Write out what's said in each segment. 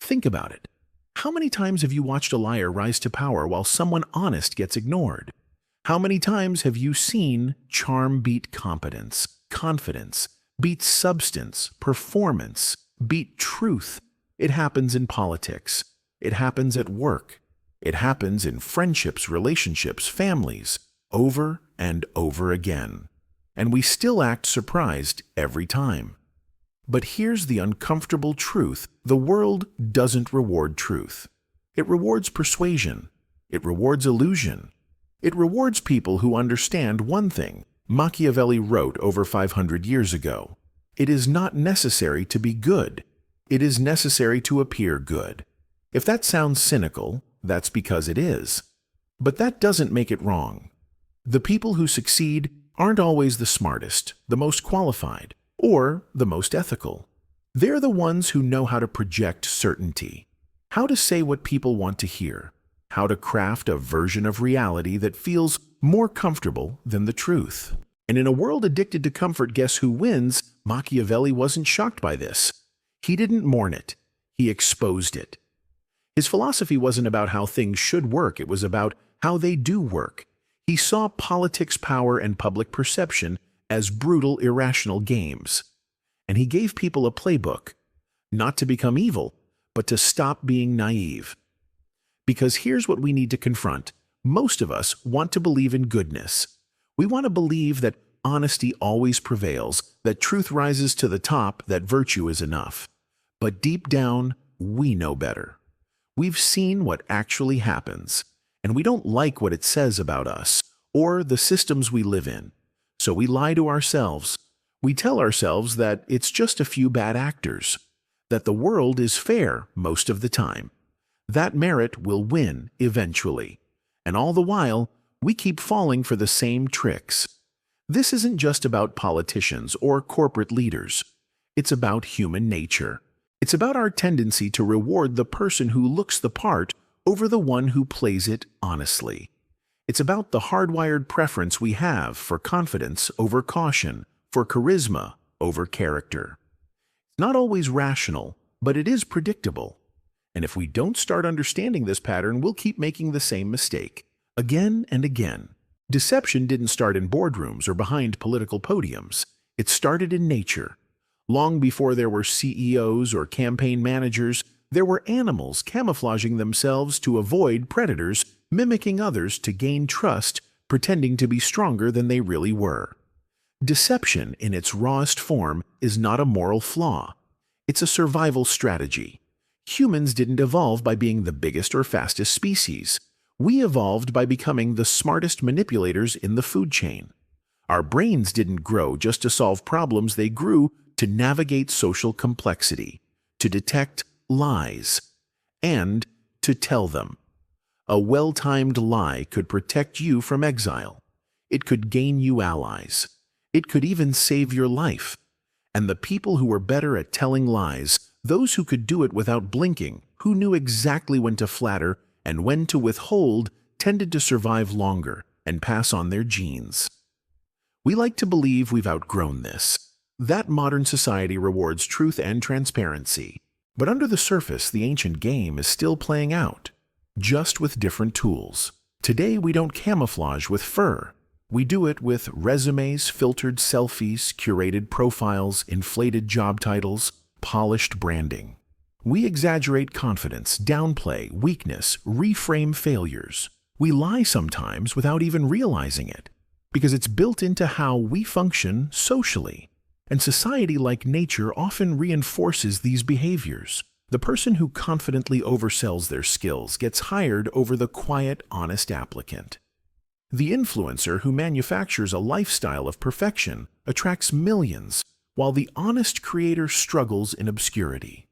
Think about it. How many times have you watched a liar rise to power while someone honest gets ignored? How many times have you seen charm beat competence, confidence, beat substance, performance, beat truth? It happens in politics. It happens at work. It happens in friendships, relationships, families, over and over again. And we still act surprised every time. But here's the uncomfortable truth. The world doesn't reward truth. It rewards persuasion. It rewards illusion. It rewards people who understand one thing. Machiavelli wrote over 500 years ago, "It is not necessary to be good. It is necessary to appear good." If that sounds cynical, that's because it is. But that doesn't make it wrong. The people who succeed aren't always the smartest, the most qualified, or the most ethical. They're the ones who know how to project certainty, how to say what people want to hear, how to craft a version of reality that feels more comfortable than the truth. And in a world addicted to comfort, guess who wins? Machiavelli wasn't shocked by this. He didn't mourn it. He exposed it. His philosophy wasn't about how things should work. It was about how they do work. He saw politics, power, and public perception as brutal, irrational games. And he gave people a playbook, not to become evil, but to stop being naive. Because here's what we need to confront. Most of us want to believe in goodness. We want to believe that honesty always prevails, that truth rises to the top, that virtue is enough. But deep down, we know better. We've seen what actually happens, and we don't like what it says about us or the systems we live in. So we lie to ourselves. We tell ourselves that it's just a few bad actors, that the world is fair most of the time, that merit will win eventually. And all the while, we keep falling for the same tricks. This isn't just about politicians or corporate leaders. It's about human nature. It's about our tendency to reward the person who looks the part over the one who plays it honestly. It's about the hardwired preference we have for confidence over caution, for charisma over character. It's not always rational, but it is predictable. And if we don't start understanding this pattern, we'll keep making the same mistake, again and again. Deception didn't start in boardrooms or behind political podiums. It started in nature. Long before there were CEOs or campaign managers, there were animals camouflaging themselves to avoid predators, mimicking others to gain trust, pretending to be stronger than they really were. Deception, in its rawest form, is not a moral flaw. It's a survival strategy. Humans didn't evolve by being the biggest or fastest species. We evolved by becoming the smartest manipulators in the food chain. Our brains didn't grow just to solve problems. They grew to navigate social complexity, to detect lies, and to tell them. A well-timed lie could protect you from exile. It could gain you allies. It could even save your life. And the people who were better at telling lies, those who could do it without blinking, who knew exactly when to flatter and when to withhold, tended to survive longer and pass on their genes. We like to believe we've outgrown this, that modern society rewards truth and transparency. But under the surface, the ancient game is still playing out, just with different tools. Today, we don't camouflage with fur. We do it with resumes, filtered selfies, curated profiles, inflated job titles, polished branding. We exaggerate confidence, downplay weakness, reframe failures. We lie sometimes without even realizing it, because it's built into how we function socially. And society, like nature, often reinforces these behaviors. The person who confidently oversells their skills gets hired over the quiet, honest applicant. The influencer who manufactures a lifestyle of perfection attracts millions, while the honest creator struggles in obscurity.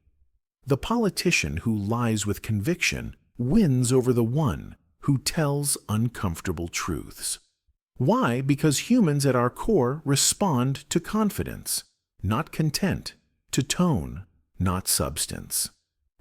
The politician who lies with conviction wins over the one who tells uncomfortable truths. Why? Because humans at our core respond to confidence, not content, to tone, not substance.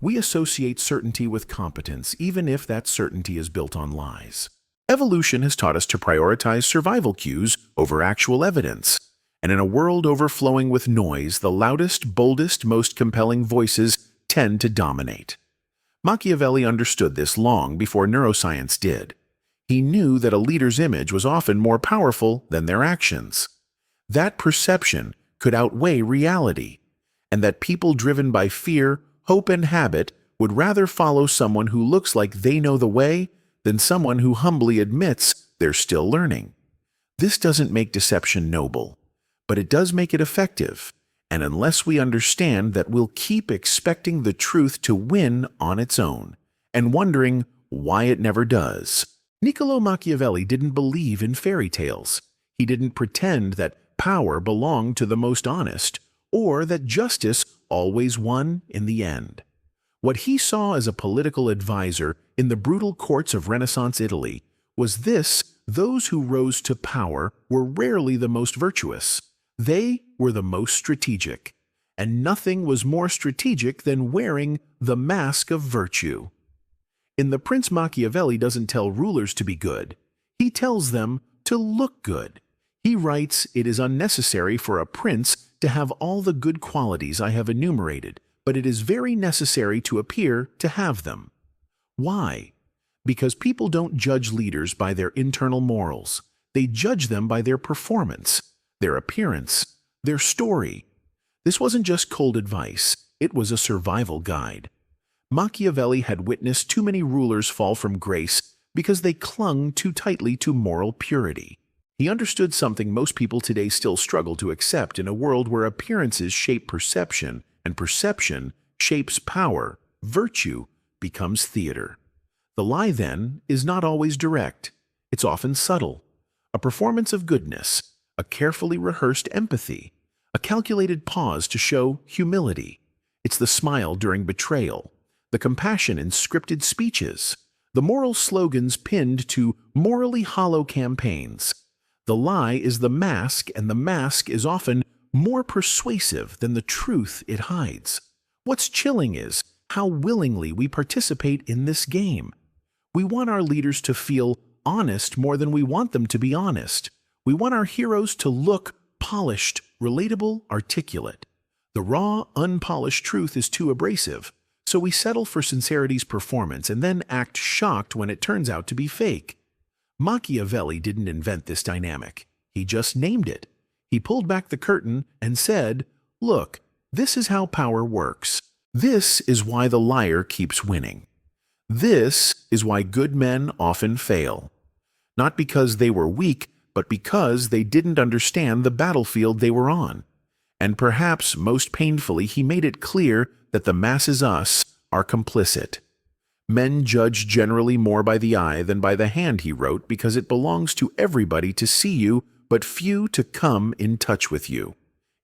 We associate certainty with competence, even if that certainty is built on lies. Evolution has taught us to prioritize survival cues over actual evidence. And in a world overflowing with noise, the loudest, boldest, most compelling voices tend to dominate. Machiavelli understood this long before neuroscience did. He knew that a leader's image was often more powerful than their actions. That perception could outweigh reality, and that people driven by fear, hope, and habit would rather follow someone who looks like they know the way than someone who humbly admits they're still learning. This doesn't make deception noble, but it does make it effective, and unless we understand that, we'll keep expecting the truth to win on its own, and wondering why it never does. Niccolò Machiavelli didn't believe in fairy tales. He didn't pretend that power belonged to the most honest, or that justice always won in the end. What he saw as a political advisor in the brutal courts of Renaissance Italy was this: those who rose to power were rarely the most virtuous. They were the most strategic, and nothing was more strategic than wearing the mask of virtue. In The Prince, Machiavelli doesn't tell rulers to be good. He tells them to look good. He writes, "It is unnecessary for a prince to have all the good qualities I have enumerated, but it is very necessary to appear to have them." Why? Because people don't judge leaders by their internal morals. They judge them by their performance, their appearance, their story. This wasn't just cold advice. It was a survival guide. Machiavelli had witnessed too many rulers fall from grace because they clung too tightly to moral purity. He understood something most people today still struggle to accept in a world where appearances shape perception, and perception shapes power. Virtue becomes theater. The lie, then, is not always direct. It's often subtle. A performance of goodness, a carefully rehearsed empathy, a calculated pause to show humility. It's the smile during betrayal, the compassion in scripted speeches, the moral slogans pinned to morally hollow campaigns. The lie is the mask, and the mask is often more persuasive than the truth it hides. What's chilling is how willingly we participate in this game. We want our leaders to feel honest more than we want them to be honest. We want our heroes to look polished, relatable, articulate. The raw, unpolished truth is too abrasive, so we settle for sincerity's performance and then act shocked when it turns out to be fake. Machiavelli didn't invent this dynamic. He just named it. He pulled back the curtain and said, "Look, this is how power works. This is why the liar keeps winning. This is why good men often fail. Not because they were weak, but because they didn't understand the battlefield they were on." And perhaps most painfully, he made it clear that the masses, us, are complicit. Men judge generally more by the eye than by the hand, he wrote, because it belongs to everybody to see you, but few to come in touch with you.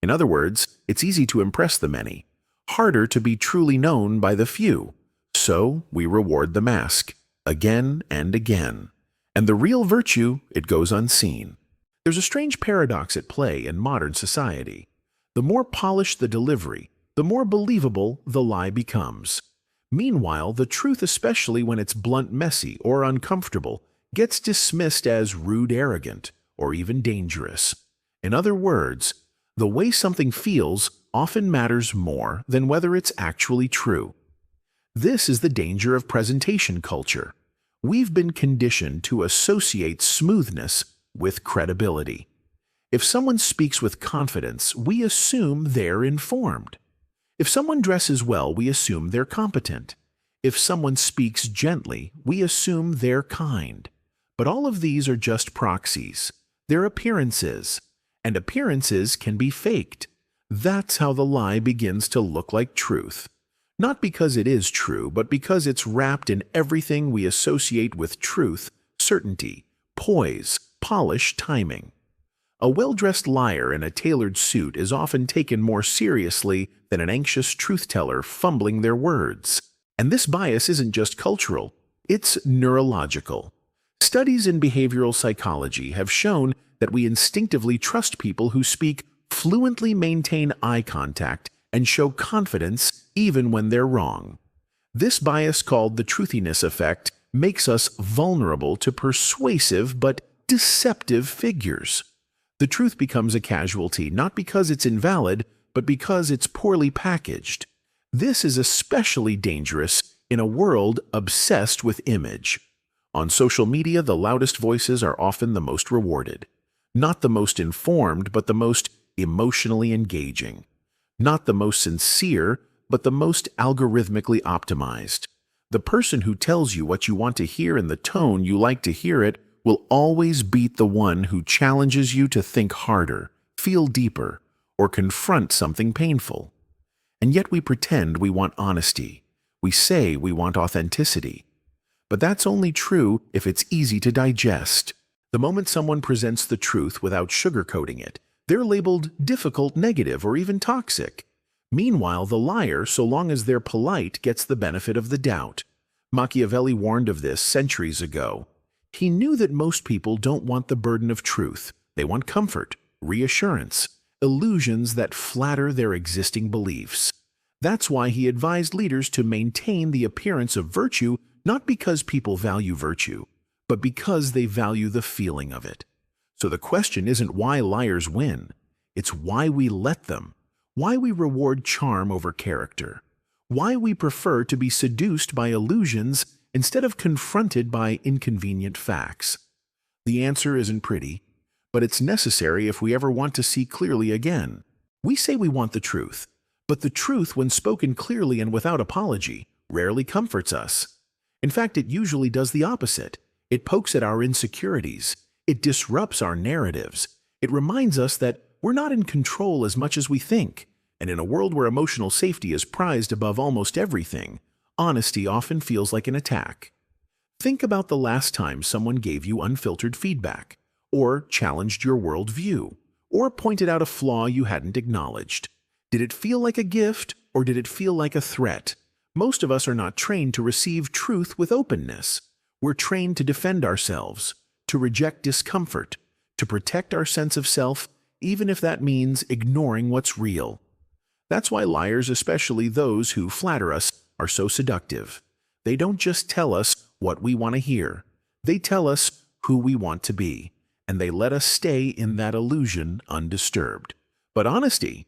In other words, it's easy to impress the many, harder to be truly known by the few. So we reward the mask, again and again. And the real virtue, it goes unseen. There's a strange paradox at play in modern society. The more polished the delivery, the more believable the lie becomes. Meanwhile, the truth, especially when it's blunt, messy, or uncomfortable, gets dismissed as rude, arrogant, or even dangerous. In other words, the way something feels often matters more than whether it's actually true. This is the danger of presentation culture. We've been conditioned to associate smoothness with credibility. If someone speaks with confidence, we assume they're informed. If someone dresses well, we assume they're competent. If someone speaks gently, we assume they're kind. But all of these are just proxies. They're appearances, and appearances can be faked. That's how the lie begins to look like truth. Not because it is true, but because it's wrapped in everything we associate with truth: certainty, poise, polish, timing. A well-dressed liar in a tailored suit is often taken more seriously than an anxious truth-teller fumbling their words. And this bias isn't just cultural, it's neurological. Studies in behavioral psychology have shown that we instinctively trust people who speak fluently, maintain eye contact, and show confidence even when they're wrong. This bias, called the truthiness effect, makes us vulnerable to persuasive but deceptive figures. The truth becomes a casualty, not because it's invalid, but because it's poorly packaged. This is especially dangerous In a world obsessed with image, on social media, the loudest voices are often the most rewarded. Not the most informed, but the most emotionally engaging. Not the most sincere, but the most algorithmically optimized. The person who tells you what you want to hear in the tone you like to hear it will always beat the one who challenges you to think harder, feel deeper, or confront something painful. And yet we pretend we want honesty. We say we want authenticity. But that's only true if it's easy to digest. The moment someone presents the truth without sugarcoating it, they're labeled difficult, negative, or even toxic. Meanwhile, the liar, so long as they're polite, gets the benefit of the doubt. Machiavelli warned of this centuries ago. He knew that most people don't want the burden of truth. They want comfort, reassurance, illusions that flatter their existing beliefs. That's why he advised leaders to maintain the appearance of virtue, not because people value virtue, but because they value the feeling of it. So the question isn't why liars win. It's why we let them. Why we reward charm over character. Why we prefer to be seduced by illusions instead of confronted by inconvenient facts. The answer isn't pretty, but it's necessary if we ever want to see clearly again. We say we want the truth, but the truth, when spoken clearly and without apology, rarely comforts us. In fact, it usually does the opposite. It pokes at our insecurities. It disrupts our narratives. It reminds us that we're not in control as much as we think. And in a world where emotional safety is prized above almost everything, honesty often feels like an attack. Think about the last time someone gave you unfiltered feedback, or challenged your worldview, or pointed out a flaw you hadn't acknowledged. Did it feel like a gift, or did it feel like a threat? Most of us are not trained to receive truth with openness. We're trained to defend ourselves, to reject discomfort, to protect our sense of self, even if that means ignoring what's real. That's why liars, especially those who flatter us, are so seductive. They don't just tell us what we want to hear. They tell us who we want to be, and they let us stay in that illusion undisturbed. But honesty,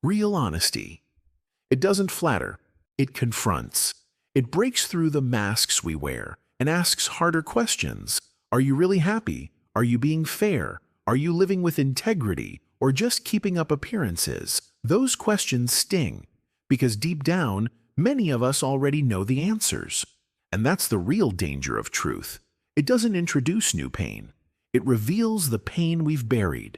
real honesty, it doesn't flatter. It confronts. It breaks through the masks we wear and asks harder questions. Are you really happy? Are you being fair? Are you living with integrity or just keeping up appearances? Those questions sting because deep down, many of us already know the answers. And that's the real danger of truth. It doesn't introduce new pain. It reveals the pain we've buried.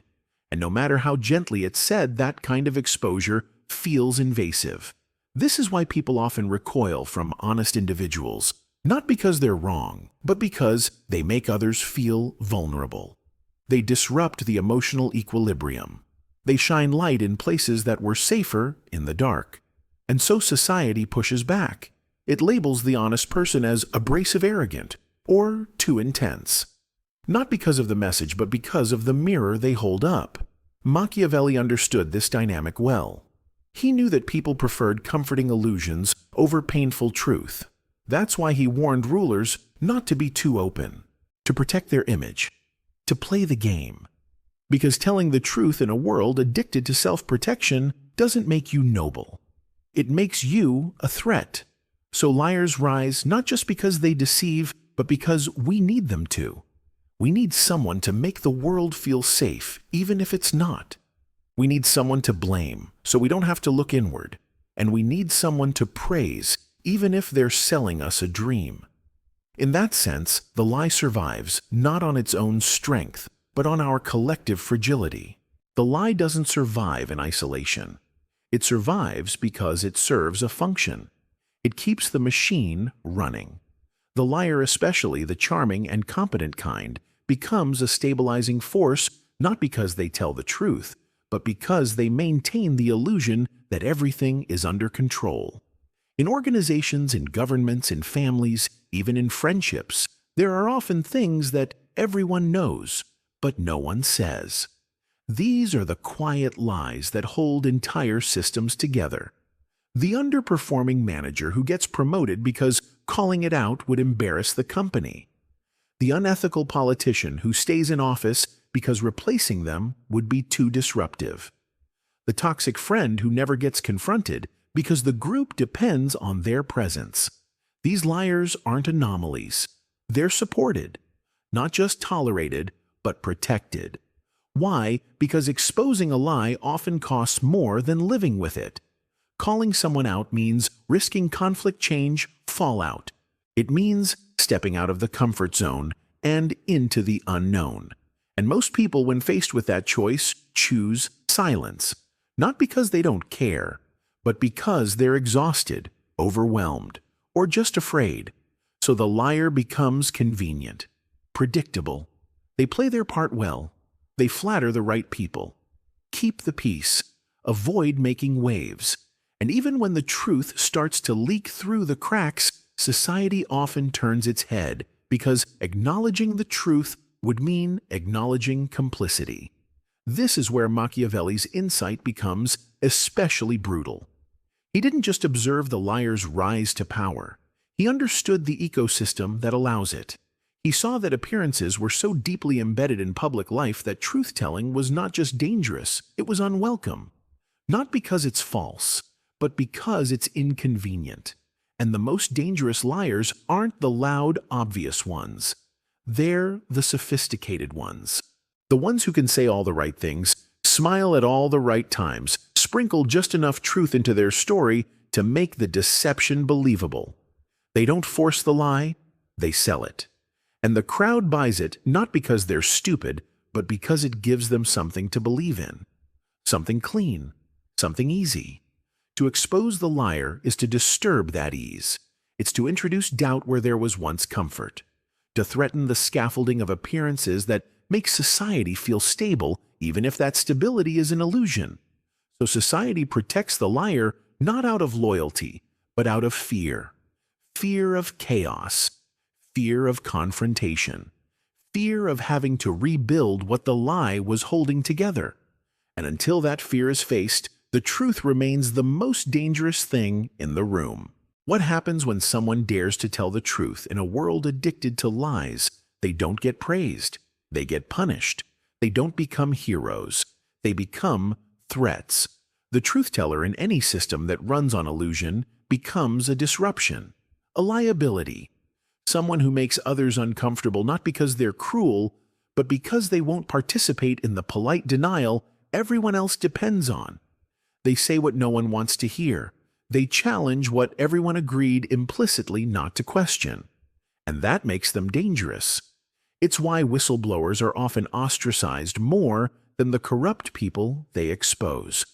And no matter how gently it's said, that kind of exposure feels invasive. This is why people often recoil from honest individuals, not because they're wrong, but because they make others feel vulnerable. They disrupt the emotional equilibrium. They shine light in places that were safer in the dark. And so society pushes back. It labels the honest person as abrasive arrogant or too intense. Not because of the message, but because of the mirror they hold up. Machiavelli understood this dynamic well. He knew that people preferred comforting illusions over painful truth. That's why he warned rulers not to be too open, to protect their image, to play the game. Because telling the truth in a world addicted to self-protection doesn't make you noble. It makes you a threat. So liars rise not just because they deceive, but because we need them to. We need someone to make the world feel safe, even if it's not. We need someone to blame, so we don't have to look inward. And we need someone to praise, even if they're selling us a dream. In that sense, the lie survives, not on its own strength, but on our collective fragility. The lie doesn't survive in isolation. It survives because it serves a function. It keeps the machine running. The liar, especially the charming and competent kind, becomes a stabilizing force not because they tell the truth, but because they maintain the illusion that everything is under control. In organizations, in governments, in families, even in friendships, there are often things that everyone knows, but no one says. These are the quiet lies that hold entire systems together. The underperforming manager who gets promoted because calling it out would embarrass the company. The unethical politician who stays in office because replacing them would be too disruptive. The toxic friend who never gets confronted because the group depends on their presence. These liars aren't anomalies. They're supported, not just tolerated, but protected. Why? Because exposing a lie often costs more than living with it. Calling someone out means risking conflict, change, fallout. It means stepping out of the comfort zone and into the unknown. And most people, when faced with that choice, choose silence. Not because they don't care, but because they're exhausted, overwhelmed, or just afraid. So the liar becomes convenient, predictable. They play their part well. They flatter the right people. Keep the peace. Avoid making waves. And even when the truth starts to leak through the cracks, society often turns its head, because acknowledging the truth would mean acknowledging complicity. This is where Machiavelli's insight becomes especially brutal. He didn't just observe the liar's rise to power. He understood the ecosystem that allows it. He saw that appearances were so deeply embedded in public life that truth-telling was not just dangerous, it was unwelcome. Not because it's false, but because it's inconvenient. And the most dangerous liars aren't the loud, obvious ones. They're the sophisticated ones. The ones who can say all the right things, smile at all the right times, sprinkle just enough truth into their story to make the deception believable. They don't force the lie, they sell it. And the crowd buys it not because they're stupid, but because it gives them something to believe in. Something clean, something easy. To expose the liar is to disturb that ease. It's to introduce doubt where there was once comfort. To threaten the scaffolding of appearances that make society feel stable, even if that stability is an illusion. So society protects the liar not out of loyalty, but out of fear. Fear of chaos. Fear of confrontation. Fear of having to rebuild what the lie was holding together. And until that fear is faced, the truth remains the most dangerous thing in the room. What happens when someone dares to tell the truth in a world addicted to lies? They don't get praised. They get punished. They don't become heroes. They become threats. The truth-teller in any system that runs on illusion becomes a disruption, a liability. Someone who makes others uncomfortable not because they're cruel, but because they won't participate in the polite denial everyone else depends on. They say what no one wants to hear. They challenge what everyone agreed implicitly not to question. And that makes them dangerous. It's why whistleblowers are often ostracized more than the corrupt people they expose.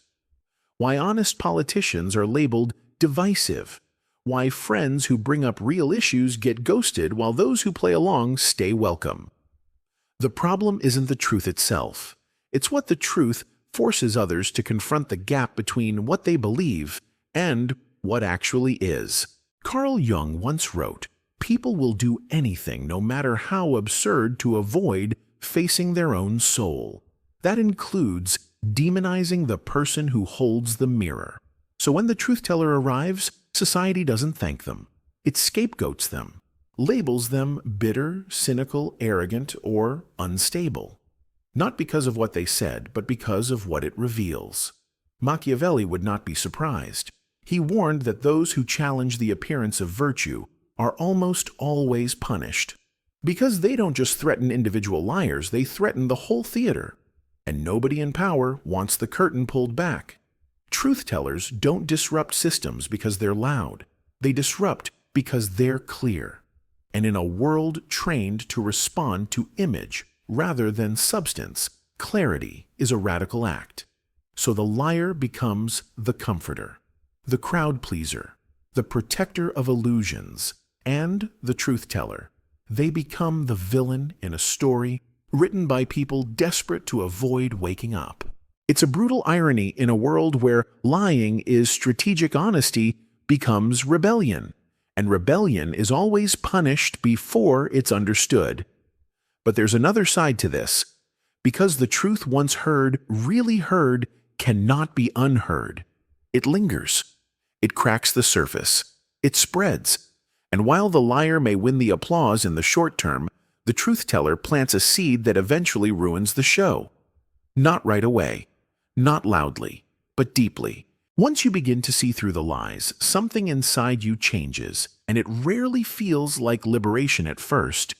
Why honest politicians are labeled divisive. Why friends who bring up real issues get ghosted while those who play along stay welcome. The problem isn't the truth itself. It's what the truth forces others to confront, the gap between what they believe and what actually is. Carl Jung once wrote, "People will do anything, no matter how absurd, to avoid facing their own soul." That includes demonizing the person who holds the mirror. So when the truth-teller arrives, society doesn't thank them. It scapegoats them, labels them bitter, cynical, arrogant, or unstable. Not because of what they said, but because of what it reveals. Machiavelli would not be surprised. He warned that those who challenge the appearance of virtue are almost always punished. Because they don't just threaten individual liars, they threaten the whole theater. And nobody in power wants the curtain pulled back. Truth-tellers don't disrupt systems because they're loud. They disrupt because they're clear. And in a world trained to respond to image rather than substance, clarity is a radical act. So the liar becomes the comforter, the crowd pleaser, the protector of illusions, and the truth-teller. They become the villain in a story written by people desperate to avoid waking up. It's a brutal irony in a world where lying is strategic, honesty becomes rebellion, and rebellion is always punished before it's understood. But there's another side to this. Because the truth once heard, really heard, cannot be unheard. It lingers. It cracks the surface. It spreads. And while the liar may win the applause in the short term, the truth-teller plants a seed that eventually ruins the show. Not right away, not loudly, but deeply. Once you begin to see through the lies, something inside you changes, and it rarely feels like liberation at first.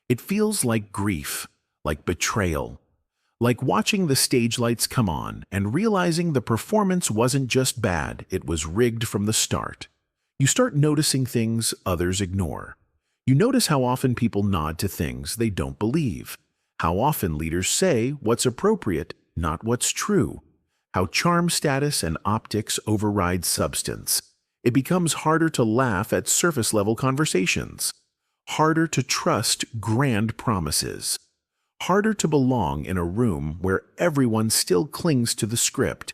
It feels like grief, like betrayal, like watching the stage lights come on and realizing the performance wasn't just bad, it was rigged from the start. You start noticing things others ignore. You notice how often people nod to things they don't believe, how often leaders say what's appropriate, not what's true, how charm status and optics override substance. It becomes harder to laugh at surface-level conversations, harder to trust grand promises, harder to belong in a room where everyone still clings to the script.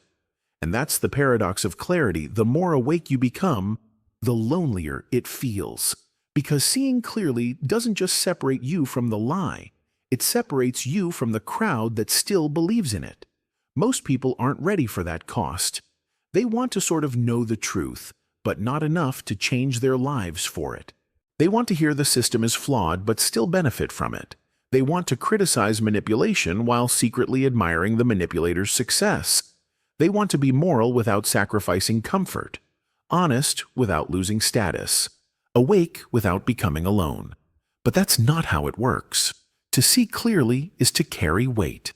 And that's the paradox of clarity. The more awake you become, the lonelier it feels. Because seeing clearly doesn't just separate you from the lie, it separates you from the crowd that still believes in it. Most people aren't ready for that cost. They want to sort of know the truth, but not enough to change their lives for it. They want to hear the system is flawed but still benefit from it. They want to criticize manipulation while secretly admiring the manipulator's success. They want to be moral without sacrificing comfort, honest without losing status, awake without becoming alone. But that's not how it works. To see clearly is to carry weight.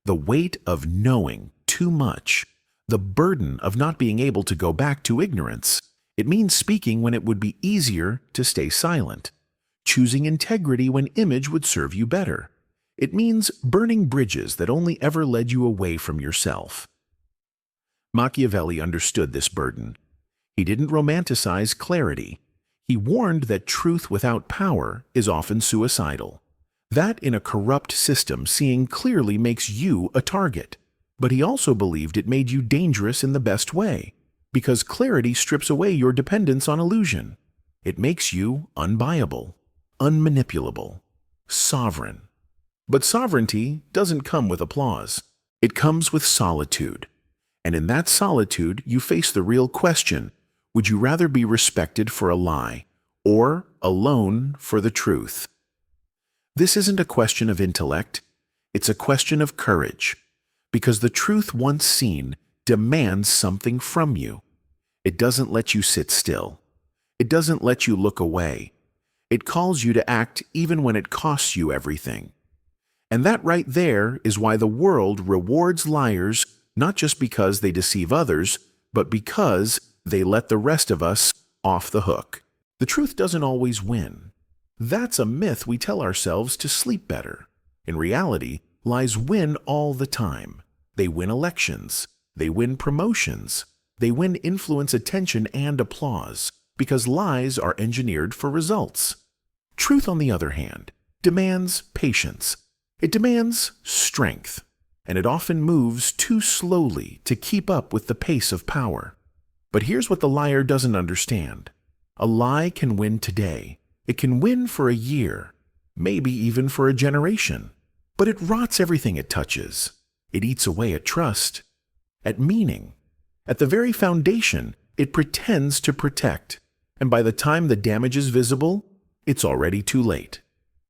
The weight of knowing too much, the burden of not being able to go back to ignorance. It means speaking when it would be easier to stay silent, choosing integrity when image would serve you better. It means burning bridges that only ever led you away from yourself. Machiavelli understood this burden. He didn't romanticize clarity. He warned that truth without power is often suicidal. That in a corrupt system, seeing clearly makes you a target. But he also believed it made you dangerous in the best way, because clarity strips away your dependence on illusion. It makes you unbuyable, unmanipulable, sovereign. But sovereignty doesn't come with applause. It comes with solitude. And in that solitude, you face the real question: would you rather be respected for a lie, or alone for the truth? This isn't a question of intellect, it's a question of courage, because the truth once seen demands something from you. It doesn't let you sit still. It doesn't let you look away. It calls you to act even when it costs you everything. And that right there is why the world rewards liars, not just because they deceive others, but because they let the rest of us off the hook. The truth doesn't always win. That's a myth we tell ourselves to sleep better. In reality, lies win all the time. They win elections. They win promotions. They win influence, attention, and applause, because lies are engineered for results. Truth, on the other hand, demands patience. It demands strength, and it often moves too slowly to keep up with the pace of power. But here's what the liar doesn't understand. A lie can win today. It can win for a year, maybe even for a generation. But it rots everything it touches. It eats away at trust, at meaning. At the very foundation, it pretends to protect. And by the time the damage is visible, it's already too late.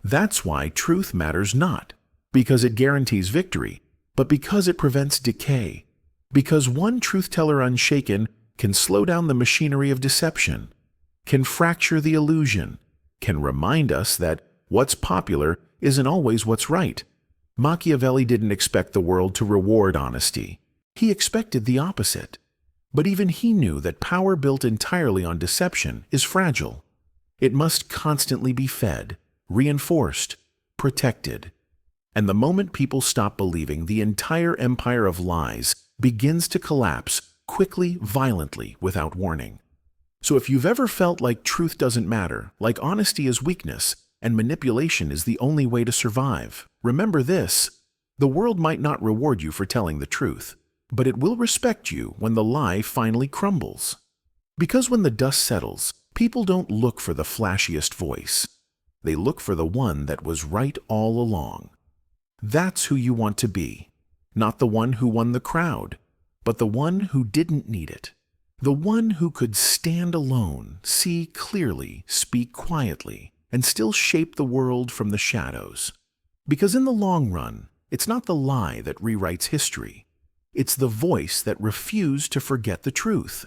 That's why truth matters not because it guarantees victory, but because it prevents decay. Because one truth-teller unshaken can slow down the machinery of deception, can fracture the illusion, can remind us that what's popular isn't always what's right. Machiavelli didn't expect the world to reward honesty. He expected the opposite. But even he knew that power built entirely on deception is fragile. It must constantly be fed, reinforced, protected. And the moment people stop believing, the entire empire of lies begins to collapse quickly, violently, without warning. So if you've ever felt like truth doesn't matter, like honesty is weakness, and manipulation is the only way to survive, remember this: the world might not reward you for telling the truth, but it will respect you when the lie finally crumbles. Because when the dust settles, people don't look for the flashiest voice. They look for the one that was right all along. That's who you want to be, not the one who won the crowd, but the one who didn't need it. The one who could stand alone, see clearly, speak quietly, and still shape the world from the shadows. Because in the long run, it's not the lie that rewrites history. It's the voice that refused to forget the truth.